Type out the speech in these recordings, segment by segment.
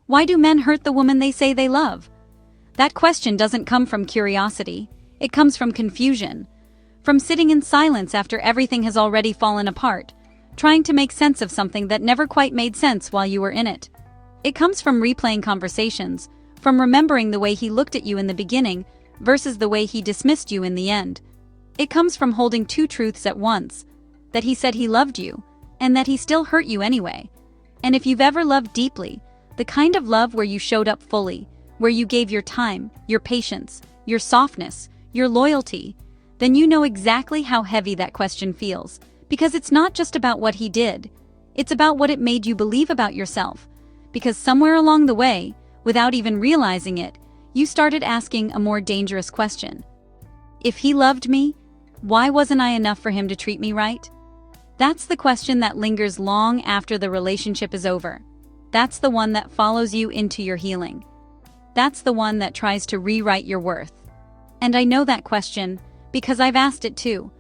Why do men hurt the woman they say they love? That question doesn't come from curiosity, it comes from confusion. From sitting in silence after everything has already fallen apart, trying to make sense of something that never quite made sense while you were in it. It comes from replaying conversations, from remembering the way he looked at you in the beginning versus the way he dismissed you in the end. It comes from holding two truths at once, that he said he loved you, and that he still hurt you anyway. And if you've ever loved deeply, the kind of love where you showed up fully, where you gave your time, your patience, your softness, your loyalty, then you know exactly how heavy that question feels. Because it's not just about what he did, it's about what it made you believe about yourself. Because somewhere along the way, without even realizing it, you started asking a more dangerous question. If he loved me, why wasn't I enough for him to treat me right? That's the question that lingers long after the relationship is over. That's the one that follows you into your healing. That's the one that tries to rewrite your worth. And I know that question, because I've asked it too.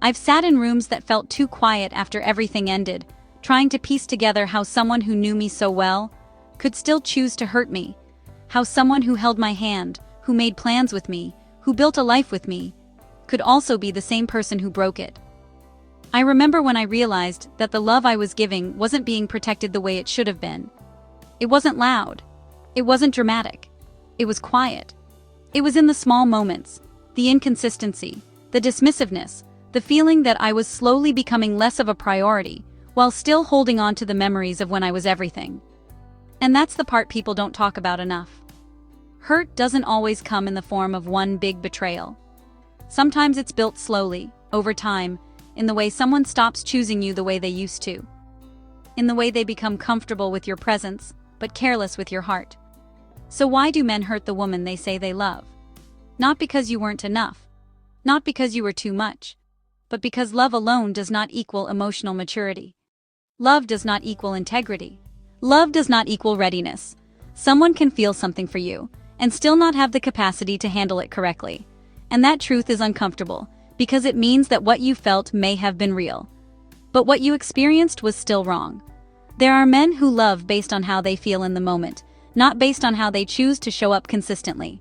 I've sat in rooms that felt too quiet after everything ended, trying to piece together how someone who knew me so well could still choose to hurt me. How someone who held my hand, who made plans with me, who built a life with me, could also be the same person who broke it. I remember when I realized that the love I was giving wasn't being protected the way it should have been. It wasn't loud. It wasn't dramatic. It was quiet. It was in the small moments, the inconsistency, the dismissiveness, the feeling that I was slowly becoming less of a priority, while still holding on to the memories of when I was everything. And that's the part people don't talk about enough. Hurt doesn't always come in the form of one big betrayal. Sometimes it's built slowly, over time, in the way someone stops choosing you the way they used to. In the way they become comfortable with your presence, but careless with your heart. So why do men hurt the woman they say they love? Not because you weren't enough. Not because you were too much. But because love alone does not equal emotional maturity. Love does not equal integrity. Love does not equal readiness. Someone can feel something for you, and still not have the capacity to handle it correctly. And that truth is uncomfortable, because it means that what you felt may have been real. But what you experienced was still wrong. There are men who love based on how they feel in the moment, not based on how they choose to show up consistently.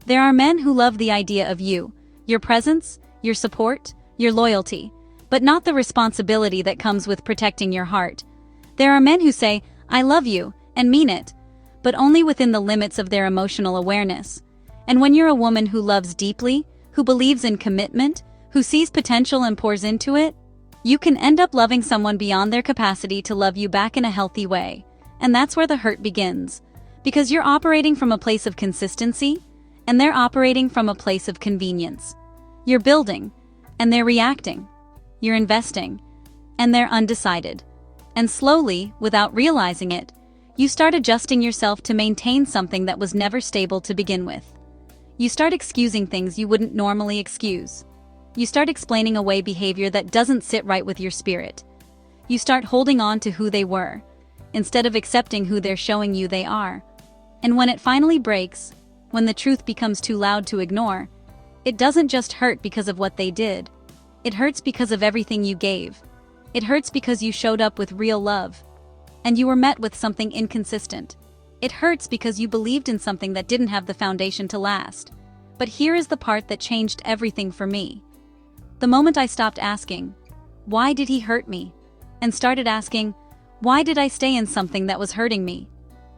There are men who love the idea of you, your presence, your support, your loyalty, but not the responsibility that comes with protecting your heart. There are men who say, "I love you," and mean it, but only within the limits of their emotional awareness. And when you're a woman who loves deeply, who believes in commitment, who sees potential and pours into it, you can end up loving someone beyond their capacity to love you back in a healthy way. And that's where the hurt begins. Because you're operating from a place of consistency, and they're operating from a place of convenience. You're building, and they're reacting. You're investing, and they're undecided. And slowly, without realizing it, you start adjusting yourself to maintain something that was never stable to begin with. You start excusing things you wouldn't normally excuse. You start explaining away behavior that doesn't sit right with your spirit. You start holding on to who they were, instead of accepting who they're showing you they are. And when it finally breaks, when the truth becomes too loud to ignore, it doesn't just hurt because of what they did. It hurts because of everything you gave. It hurts because you showed up with real love, and you were met with something inconsistent. It hurts because you believed in something that didn't have the foundation to last. But here is the part that changed everything for me. The moment I stopped asking, "Why did he hurt me?" and started asking, "Why did I stay in something that was hurting me?"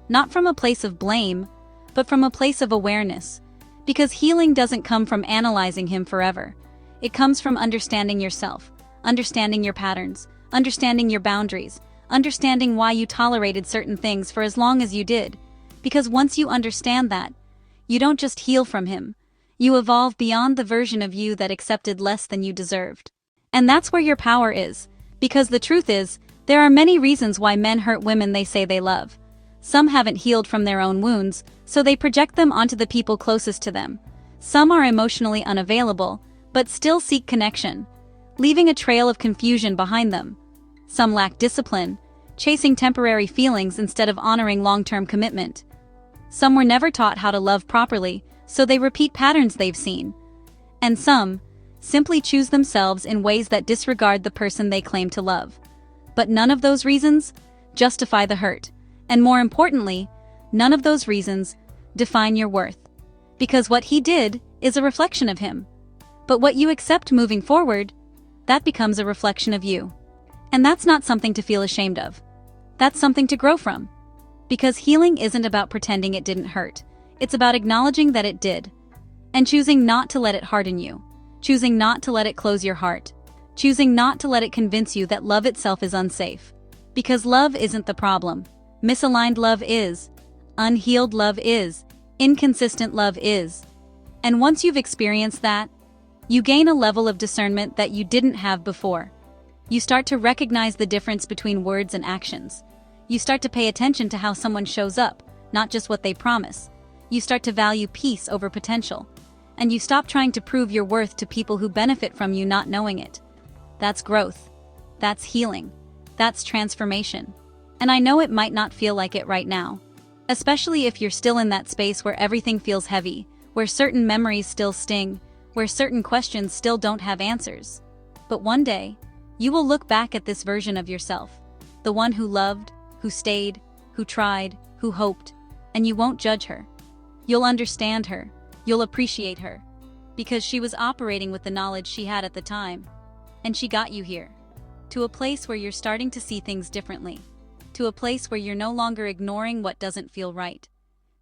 Not from a place of blame, but from a place of awareness. Because healing doesn't come from analyzing him forever. It comes from understanding yourself, understanding your patterns, understanding your boundaries, understanding why you tolerated certain things for as long as you did. Because once you understand that, you don't just heal from him, you evolve beyond the version of you that accepted less than you deserved. And that's where your power is. Because the truth is, there are many reasons why men hurt women they say they love. Some haven't healed from their own wounds, so they project them onto the people closest to them. Some are emotionally unavailable, but still seek connection, leaving a trail of confusion behind them. Some lack discipline, chasing temporary feelings instead of honoring long-term commitment. Some were never taught how to love properly, so they repeat patterns they've seen. And some simply choose themselves in ways that disregard the person they claim to love. But none of those reasons justify the hurt. And more importantly, None of those reasons define your worth. Because what he did is a reflection of him. But what you accept moving forward, that becomes a reflection of you. And that's not something to feel ashamed of. That's something to grow from. Because healing isn't about pretending it didn't hurt. It's about acknowledging that it did. And choosing not to let it harden you. Choosing not to let it close your heart. Choosing not to let it convince you that love itself is unsafe. Because love isn't the problem. Misaligned love is. Unhealed love is. Inconsistent love is. And once you've experienced that, you gain a level of discernment that you didn't have before. You start to recognize the difference between words and actions. You start to pay attention to how someone shows up, not just what they promise. You start to value peace over potential. And you stop trying to prove your worth to people who benefit from you not knowing it. That's growth. That's healing. That's transformation. And I know it might not feel like it right now. Especially if you're still in that space where everything feels heavy, where certain memories still sting, where certain questions still don't have answers. But one day, you will look back at this version of yourself, the one who loved, who stayed, who tried, who hoped, and you won't judge her. You'll understand her, you'll appreciate her, because she was operating with the knowledge she had at the time. And she got you here, to a place where you're starting to see things differently, to a place where you're no longer ignoring what doesn't feel right,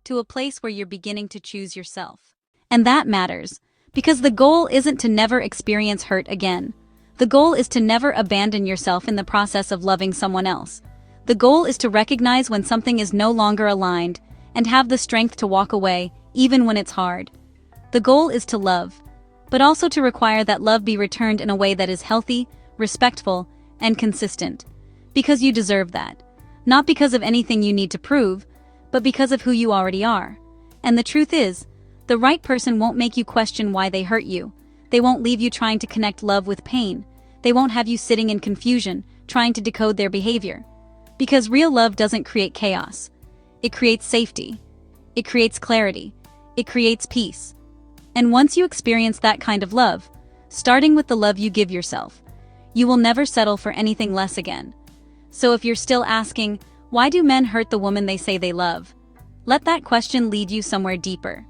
to a place where you're beginning to choose yourself. And that matters, because the goal isn't to never experience hurt again. The goal is to never abandon yourself in the process of loving someone else. The goal is to recognize when something is no longer aligned and have the strength to walk away, even when it's hard. The goal is to love, but also to require that love be returned in a way that is healthy, respectful, and consistent. Because you deserve that. Not because of anything you need to prove, but because of who you already are. And the truth is, the right person won't make you question why they hurt you. They won't leave you trying to connect love with pain. They won't have you sitting in confusion, trying to decode their behavior. Because real love doesn't create chaos. It creates safety. It creates clarity. It creates peace. And once you experience that kind of love, starting with the love you give yourself, you will never settle for anything less again. So if you're still asking, why do men hurt the woman they say they love? Let that question lead you somewhere deeper.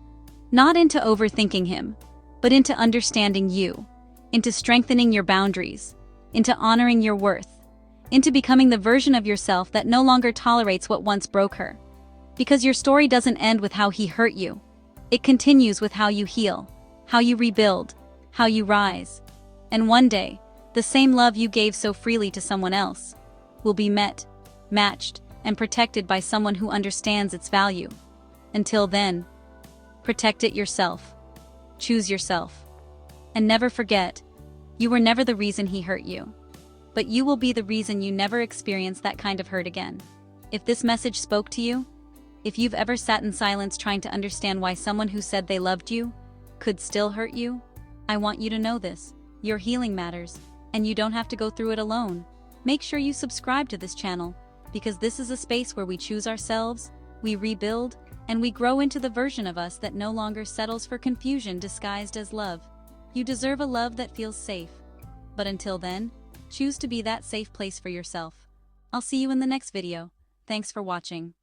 Not into overthinking him, but into understanding you, into strengthening your boundaries, into honoring your worth, into becoming the version of yourself that no longer tolerates what once broke her. Because your story doesn't end with how he hurt you. It continues with how you heal, how you rebuild, how you rise. And one day, the same love you gave so freely to someone else will be met, matched, and protected by someone who understands its value. Until then, protect it yourself. Choose yourself. And never forget, you were never the reason he hurt you. But you will be the reason you never experience that kind of hurt again. If this message spoke to you, if you've ever sat in silence trying to understand why someone who said they loved you could still hurt you, I want you to know this. Your healing matters, and you don't have to go through it alone. Make sure you subscribe to this channel, because this is a space where we choose ourselves, we rebuild, and we grow into the version of us that no longer settles for confusion disguised as love. You deserve a love that feels safe. But until then, choose to be that safe place for yourself. I'll see you in the next video. Thanks for watching.